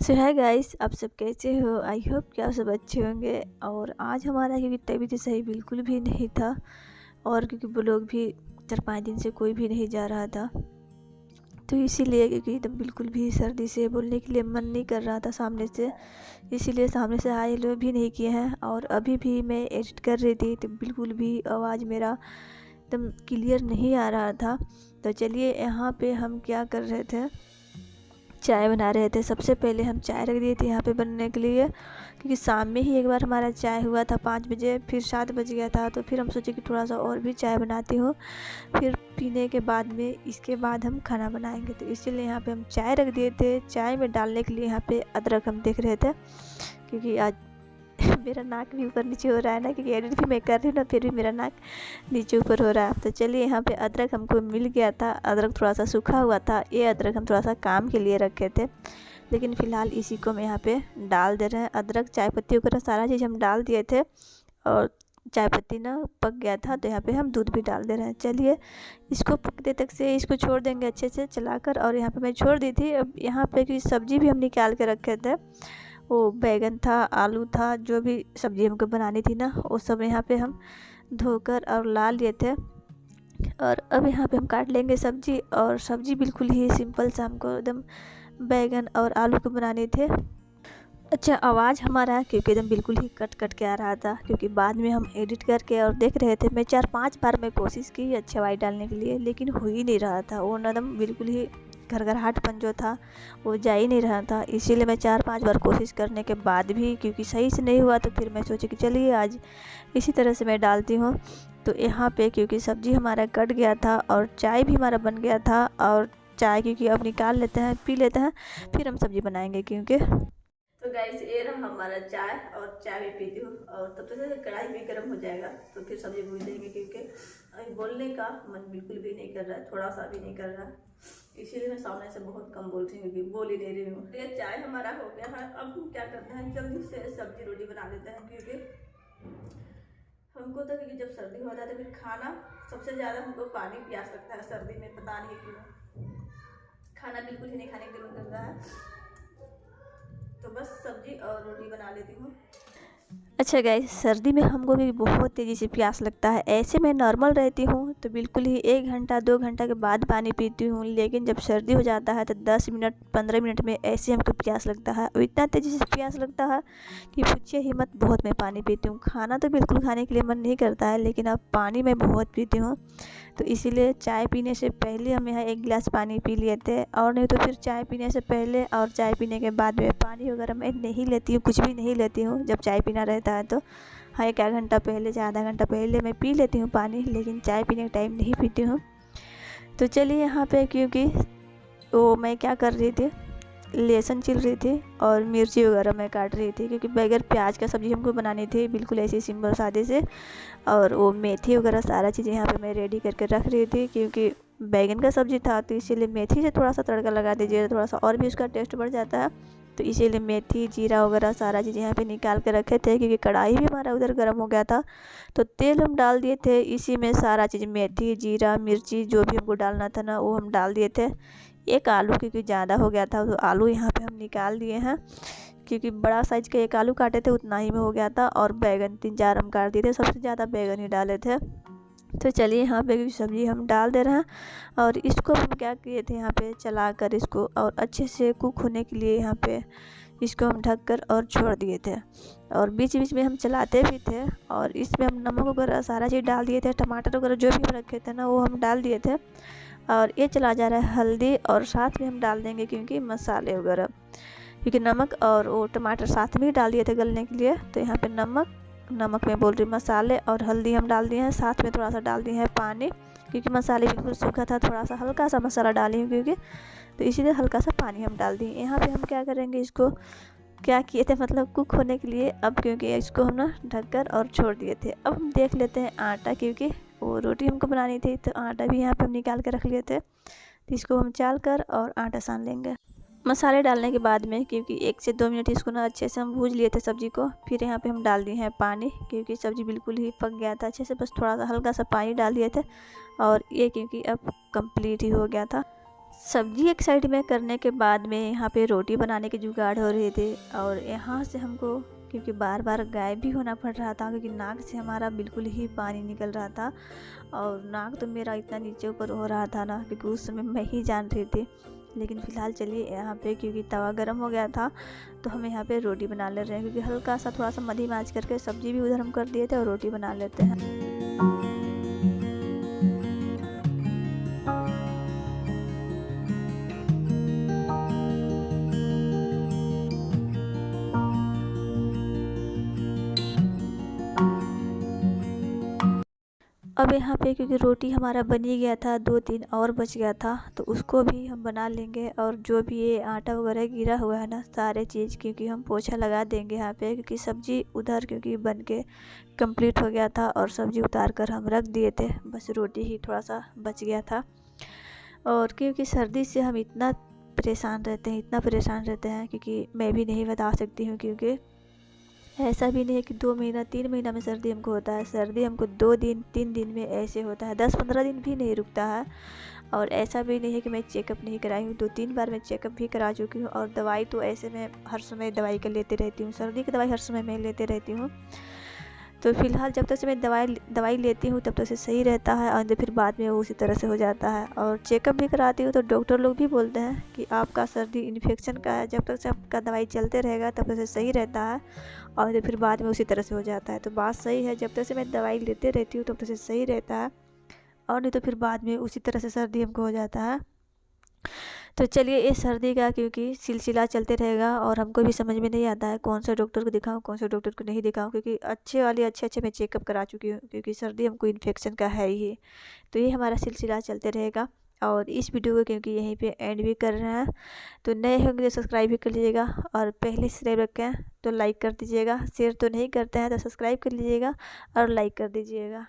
सो है गाइस, आप सब कैसे हो? आई होप कि आप सब अच्छे होंगे। और आज हमारा क्योंकि तबीयत सही बिल्कुल भी नहीं था, और क्योंकि वो लोग भी 4-5 दिन से कोई भी नहीं जा रहा था, तो इसीलिए क्योंकि एकदम बिल्कुल भी सर्दी से बोलने के लिए मन नहीं कर रहा था सामने से, इसीलिए सामने से हाय हेलो भी नहीं किए हैं। और अभी भी मैं एडिट कर रही थी तो बिल्कुल भी आवाज़ मेरा एकदम क्लियर नहीं आ रहा था। तो चलिए, यहाँ पे हम क्या कर रहे थे, चाय बना रहे थे। सबसे पहले हम चाय रख दिए थे यहाँ पे बनने के लिए, क्योंकि शाम में ही एक बार हमारा चाय हुआ था 5 बजे, फिर 7 बज गया था। तो फिर हम सोचे कि थोड़ा सा और भी चाय बनाती हूँ, फिर पीने के बाद में इसके बाद हम खाना बनाएंगे। तो इसीलिए यहाँ पे हम चाय रख दिए थे। चाय में डालने के लिए यहाँ पे अदरक हम देख रहे थे, क्योंकि आज मेरा नाक भी ऊपर नीचे हो रहा है ना, क्योंकि एडिट भी मैं कर रही हूँ ना, फिर भी मेरा नाक नीचे ऊपर हो रहा है। तो चलिए, यहाँ पे अदरक हमको मिल गया था। अदरक थोड़ा सा सूखा हुआ था, ये अदरक हम थोड़ा सा काम के लिए रखे थे, लेकिन फ़िलहाल इसी को हम यहाँ पे डाल दे रहे हैं। अदरक, चाय पत्ती वगैरह सारा चीज़ हम डाल दिए थे, और चाय पत्ती ना पक गया था, तो यहाँ पे हम दूध भी डाल दे रहे हैं। चलिए, इसको पकने तक से इसको छोड़ देंगे अच्छे से चलाकर। और यहाँ पे मैं छोड़ दी थी। अब यहाँ पे की सब्ज़ी भी हम निकाल के रखे थे, वो बैगन था, आलू था, जो भी सब्ज़ी हमको बनानी थी ना, वो सब यहाँ पे हम धोकर और ला लिए थे। और अब यहाँ पे हम काट लेंगे सब्ज़ी। और सब्ज़ी बिल्कुल ही सिंपल सा हमको एकदम बैगन और आलू को बनाने थे। अच्छा, आवाज़ हमारा क्योंकि एकदम बिल्कुल ही कट कट के आ रहा था, क्योंकि बाद में हम एडिट करके और देख रहे थे। मैं 4-5 बार मैं कोशिश की अच्छी आवाज़ डालने के लिए, लेकिन हो ही नहीं रहा था। वो एकदम बिल्कुल ही घरघराहटपन जो था वो जा ही नहीं रहा था। इसीलिए मैं 4-5 बार कोशिश करने के बाद भी क्योंकि सही से नहीं हुआ, तो फिर मैं सोची कि चलिए आज इसी तरह से मैं डालती हूँ। तो यहाँ पे क्योंकि सब्ज़ी हमारा कट गया था और चाय भी हमारा बन गया था। और चाय क्योंकि अब निकाल लेते हैं, पी लेते हैं, फिर हम सब्ज़ी बनाएंगे। क्योंकि तो गाइस, ये रहा हमारा चाय, और चाय भी पीती हूँ। और तब तक कढ़ाई भी गर्म हो जाएगा, तो फिर सब्जी भून देंगे, क्योंकि अभी बोलने का मन बिल्कुल भी नहीं कर रहा है, थोड़ा सा भी नहीं कर रहा है। इसीलिए मैं सामने से बहुत कम बोल रही हूँ, क्योंकि बोल ही नहीं रही हूँ। ये चाय हमारा हो गया है। अब हम क्या करते हैं, जल्दी से सब्जी रोटी बना लेते हैं, क्योंकि हमको तो क्योंकि जब सर्दी हो जाती है फिर खाना सबसे ज़्यादा हमको पानी प्यास लगता है सर्दी में, पता नहीं क्यों। खाना बिल्कुल ही नहीं खाने के मन कर रहा है, तो बस सब्जी और रोटी बना लेती हूँ। अच्छा गाइस, सर्दी में हमको भी बहुत तेज़ी से प्यास लगता है। ऐसे मैं नॉर्मल रहती हूँ तो बिल्कुल ही 1 घंटा 2 घंटा के बाद पानी पीती हूँ, लेकिन जब सर्दी हो जाता है तो 10 मिनट 15 मिनट में ऐसे हमको प्यास लगता है, और इतना तेज़ी से प्यास लगता है कि पूछिए ही मत। बहुत मैं पानी पीती हूँ। खाना तो बिल्कुल खाने के लिए मन नहीं करता है, लेकिन अब पानी मैं बहुत पीती हूँ। तो इसीलिए चाय पीने से पहले हम यहाँ 1 गिलास पानी पी लिए थे, और नहीं तो फिर चाय पीने से पहले और चाय पीने के बाद में पानी वगैरह मैं नहीं लेती हूँ, कुछ भी नहीं लेती हूँ जब चाय पीना रहता है। तो हाँ, 1 आधा घंटा पहले या आधा घंटा पहले मैं पी लेती हूँ पानी, लेकिन चाय पीने के टाइम नहीं पीती हूँ। तो चलिए, यहाँ पे क्योंकि वो मैं क्या कर रही थी, लहसुन छिल रही थी और मिर्ची वगैरह मैं काट रही थी, क्योंकि बगैर प्याज का सब्ज़ी हमको बनानी थी, बिल्कुल ऐसे सिंपल सादे से। और वो मेथी वगैरह सारा चीज़ यहाँ पे मैं रेडी करके रख रही थी, क्योंकि बैगन का सब्ज़ी था, तो इसीलिए मेथी से थोड़ा सा तड़का लगा दीजिए, थोड़ा सा और भी उसका टेस्ट बढ़ जाता है। तो इसीलिए मेथी जीरा वगैरह सारा चीज़ यहाँ पे निकाल के रखे थे, क्योंकि कढ़ाई भी हमारा उधर गर्म हो गया था। तो तेल हम डाल दिए थे, इसी में सारा चीज़ मेथी जीरा मिर्ची जो भी हमको डालना था ना, वो हम डाल दिए थे। एक आलू क्योंकि ज़्यादा हो गया था, तो आलू यहाँ पे हम निकाल दिए हैं, क्योंकि बड़ा साइज का 1 आलू काटे थे, उतना ही में हो गया था। और बैगन 3-4 हम काट दिए थे, सबसे ज़्यादा बैगन ही डाले थे। तो चलिए, यहाँ पे सब्ज़ी हम डाल दे रहे हैं, और इसको हम क्या किए थे, यहाँ पे चलाकर इसको और अच्छे से कुक होने के लिए यहाँ पे इसको हम ढक कर और छोड़ दिए थे। और बीच बीच में हम चलाते भी थे, और इसमें हम नमक वगैरह सारा चीज़ डाल दिए थे, टमाटर वगैरह जो भी हम रखे थे ना, वो हम डाल दिए थे। और ये चला जा रहा है हल्दी, और साथ में हम डाल देंगे क्योंकि मसाले वगैरह, क्योंकि नमक और वो टमाटर साथ में ही डाल दिए थे गलने के लिए। तो यहाँ पे नमक में बोल रही, मसाले और हल्दी हम डाल दिए हैं, साथ में थोड़ा सा डाल दिए हैं पानी, क्योंकि मसाले बिल्कुल सूखा था, थोड़ा सा हल्का सा मसाला डाली हूँ क्योंकि, तो इसीलिए हल्का सा पानी हम डाल दिए। यहाँ पे हम क्या करेंगे, इसको क्या किए थे मतलब कुक होने के लिए, अब क्योंकि इसको हम ना ढककर और छोड़ दिए थे। अब हम देख लेते हैं आटा, क्योंकि वो रोटी हमको बनानी थी, तो आटा भी यहाँ पे हम निकाल के रख लिए थे। तो इसको हम चाल कर और आटा सान लेंगे। मसाले डालने के बाद में क्योंकि 1 से 2 मिनट इसको ना अच्छे से हम भूज लिए थे सब्ज़ी को, फिर यहाँ पे हम डाल दिए हैं पानी, क्योंकि सब्ज़ी बिल्कुल ही पक गया था अच्छे से, बस थोड़ा सा हल्का सा पानी डाल दिए थे। और ये क्योंकि अब कंप्लीट ही हो गया था। सब्जी एक साइड में करने के बाद में यहाँ पे रोटी बनाने के जुगाड़ हो रहे थे। और यहाँ से हमको क्योंकि बार बार गायब भी होना पड़ रहा था, क्योंकि नाक से हमारा बिल्कुल ही पानी निकल रहा था और नाक तो मेरा इतना नीचे ऊपर हो रहा था ना, क्योंकि उस समय मैं ही जान रही थी। लेकिन फ़िलहाल चलिए यहाँ पे क्योंकि तवा गर्म हो गया था तो हम यहाँ पे रोटी बना ले रहे हैं, क्योंकि हल्का सा थोड़ा सा मध्यम आंच करके सब्जी भी उधर हम कर दिए थे और रोटी बना लेते हैं। अब यहाँ पे क्योंकि रोटी हमारा बन ही गया था, 2-3 और बच गया था तो उसको भी हम बना लेंगे। और जो भी ये आटा वगैरह गिरा हुआ है ना, सारे चीज़ क्योंकि हम पोछा लगा देंगे यहाँ पे, क्योंकि सब्ज़ी उधर क्योंकि बन के कंप्लीट हो गया था और सब्ज़ी उतार कर हम रख दिए थे, बस रोटी ही थोड़ा सा बच गया था। और क्योंकि सर्दी से हम इतना परेशान रहते हैं, इतना परेशान रहते हैं, क्योंकि मैं भी नहीं बता सकती हूँ। क्योंकि ऐसा भी नहीं है कि 2 महीना 3 महीना में सर्दी हमको होता है, सर्दी हमको 2 दिन 3 दिन में ऐसे होता है, 10-15 दिन भी नहीं रुकता है। और ऐसा भी नहीं है कि मैं चेकअप नहीं कराई हूँ, 2-3 बार मैं चेकअप भी करा चुकी हूँ। और दवाई तो ऐसे मैं हर समय दवाई का लेते रहती हूँ, सर्दी की दवाई हर समय मैं लेते रहती हूँ। तो फ़िलहाल जब तक से मैं दवाई लेती हूँ तब तक से सही रहता है, और फिर बाद में वो उसी तरह से हो जाता है। और चेकअप भी कराती हूँ तो डॉक्टर लोग भी बोलते हैं कि आपका सर्दी इन्फेक्शन का है, जब तक से आपका दवाई चलते रहेगा तब तक से सही रहता है, और फिर बाद में उसी तरह से हो जाता है। तो बात सही है, जब तक से मैं दवाई लेते रहती हूँ तब तक से सही रहता है, और नहीं तो फिर बाद में उसी तरह से सर्दी हमको हो जाता है। तो चलिए, इस सर्दी का क्योंकि सिलसिला चलते रहेगा और हमको भी समझ में नहीं आता है कौन सा डॉक्टर को दिखाऊं, कौन सा डॉक्टर को नहीं दिखाऊं, क्योंकि अच्छे मैं चेकअप करा चुकी हूँ, क्योंकि सर्दी हमको इन्फेक्शन का है ही। तो ये हमारा सिलसिला चलते रहेगा। और इस वीडियो को क्योंकि यहीं पे एंड भी कर रहे हैं, तो नए होंगे तो सब्सक्राइब भी कर लीजिएगा, और पहले सब्सक्राइब रखें तो लाइक कर दीजिएगा, शेयर तो नहीं करते हैं तो सब्सक्राइब कर लीजिएगा और लाइक कर दीजिएगा।